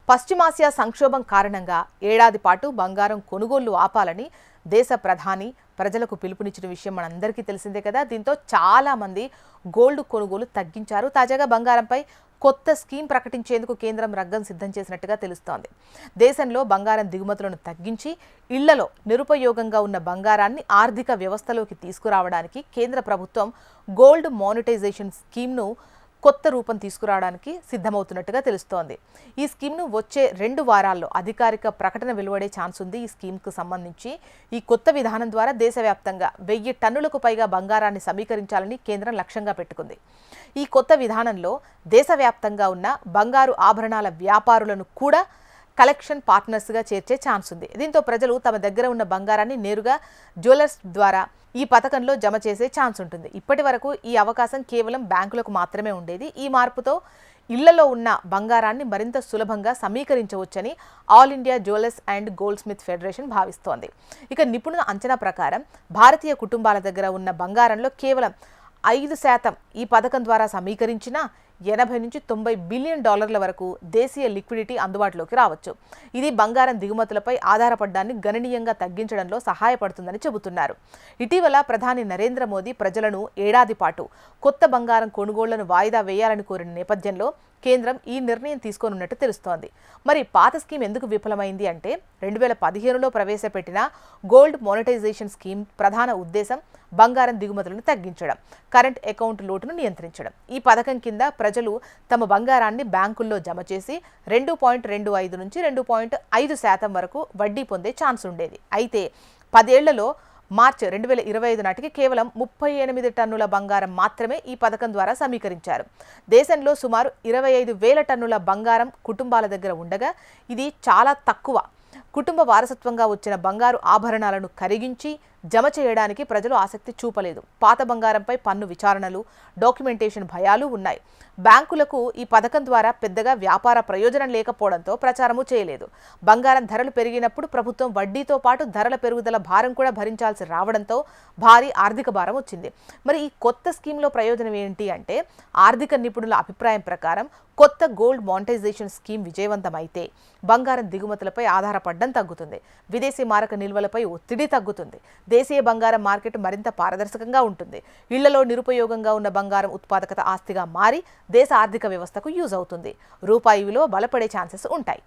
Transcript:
పశ్చిమాసియా సంక్షోభం కారణంగా ఏడాది పాటు బంగారం కొనుగోళ్లు ఆపాలని దేశ ప్రధాని ప్రజలకు పిలుపునిచ్చిన విషయం మనందరికీ తెలిసిందే కదా. దీంతో చాలా మంది గోల్డ్ కొనుగోలు తగ్గించారు. తాజాగా బంగారంపై కొత్త స్కీమ్ ప్రకటించేందుకు కేంద్రం రంగం సిద్ధం చేసినట్టుగా తెలుస్తోంది. దేశంలో బంగారం దిగుమతులను తగ్గించి ఇళ్లలో నిరుపయోగంగా ఉన్న బంగారాన్ని ఆర్థిక వ్యవస్థలోకి తీసుకురావడానికి కేంద్ర ప్రభుత్వం గోల్డ్ మానిటైజేషన్ స్కీమ్ను కొత్త రూపం తీసుకురావడానికి సిద్ధమవుతున్నట్టుగా తెలుస్తోంది. ఈ స్కీమ్ను వచ్చే 2 వారాల్లో అధికారిక ప్రకటన వెలువడే ఛాన్స్ ఉంది. ఈ స్కీమ్కు సంబంధించి ఈ కొత్త విధానం ద్వారా దేశవ్యాప్తంగా 1000 టన్నులకు పైగా బంగారాన్ని సమీకరించాలని కేంద్రం లక్ష్యంగా పెట్టుకుంది. ఈ కొత్త విధానంలో దేశవ్యాప్తంగా ఉన్న బంగారు ఆభరణాల వ్యాపారులను కూడా కలెక్షన్ పార్ట్నర్స్గా చేర్చే ఛాన్స్ ఉంది. దీంతో ప్రజలు తమ దగ్గర ఉన్న బంగారాన్ని నేరుగా జ్యువెలర్స్ ద్వారా ఈ పథకంలో జమ చేసే ఛాన్స్ ఉంటుంది. ఇప్పటి వరకు ఈ అవకాశం కేవలం బ్యాంకులకు మాత్రమే ఉండేది. ఈ మార్పుతో ఇళ్లలో ఉన్న బంగారాన్ని మరింత సులభంగా సమీకరించవచ్చని all India jewellers and goldsmith federation భావిస్తోంది. ఇక నిపుణుల అంచనా ప్రకారం భారతీయ కుటుంబాల దగ్గర ఉన్న బంగారంలో కేవలం 5% ఈ పథకం ద్వారా సమీకరించిన 80 నుంచి 90 బిలియన్ డాలర్ల వరకు దేశీయ లిక్విడిటీ అందుబాటులోకి రావచ్చు. ఇది బంగారం దిగుమతులపై ఆధారపడ్డాన్ని గణనీయంగా తగ్గించడంలో సహాయపడుతుందని చెబుతున్నారు. ఇటీవల ప్రధాని నరేంద్ర మోదీ ప్రజలను ఏడాది పాటు కొత్త బంగారం కొనుగోళ్లను వాయిదా వేయాలని కోరిన నేపథ్యంలో కేంద్రం ఈ నిర్ణయం తీసుకోనున్నట్టు తెలుస్తోంది. మరి పాత స్కీమ్ ఎందుకు విఫలమైంది అంటే 2015లో ప్రవేశపెట్టిన గోల్డ్ మానిటైజేషన్ స్కీమ్ ప్రధాన ఉద్దేశం బంగారం దిగుమతులను తగ్గించడం, కరెంట్ అకౌంట్ లోటును నియంత్రించడం. ఈ పథకం కింద ప్రజలు తమ బంగారాన్ని బ్యాంకుల్లో జమ చేసి 2.25 నుంచి 2.5% వరకు వడ్డీ పొందే ఛాన్స్ ఉండేది. అయితే 10 ఏళ్లలో మార్చి 2025 నాటికి కేవలం 38 టన్నుల బంగారం మాత్రమే ఈ పథకం ద్వారా సమీకరించారు. దేశంలో సుమారు 25,000 టన్నుల బంగారం కుటుంబాల దగ్గర ఉండగా ఇది చాలా తక్కువ. కుటుంబ వారసత్వంగా వచ్చిన బంగారు ఆభరణాలను కరిగించి జమ చేయడానికి ప్రజలు ఆసక్తి చూపలేదు. పాత బంగారంపై పన్ను విచారణలు, డాక్యుమెంటేషన్ భయాలు ఉన్నాయి. బ్యాంకులకు ఈ పథకం ద్వారా పెద్దగా వ్యాపార ప్రయోజనం లేకపోవడంతో ప్రచారము చేయలేదు. బంగారం ధరలు పెరిగినప్పుడు ప్రభుత్వం వడ్డీతో పాటు ధరల పెరుగుదల భారం కూడా భరించాల్సి రావడంతో భారీ ఆర్థిక భారం వచ్చింది. మరి ఈ కొత్త స్కీమ్లో ప్రయోజనం ఏంటి అంటే ఆర్థిక నిపుణుల అభిప్రాయం ప్రకారం కొత్త గోల్డ్ మానిటైజేషన్ స్కీమ్ విజయవంతమైతే బంగారం దిగుమతులపై ఆధారపడడం తగ్గుతుంది. విదేశీ మారక నిల్వలపై ఒత్తిడి తగ్గుతుంది. దేశీయ బంగారం మార్కెట్ మరింత పారదర్శకంగా ఉంటుంది. ఇళ్లలో నిరుపయోగంగా ఉన్న బంగారం ఉత్పాదకత ఆస్తిగా మారి దేశ ఆర్థిక వ్యవస్థకు యూజ్ అవుతుంది. రూపాయి విలువ బలపడే ఛాన్సెస్ ఉంటాయి.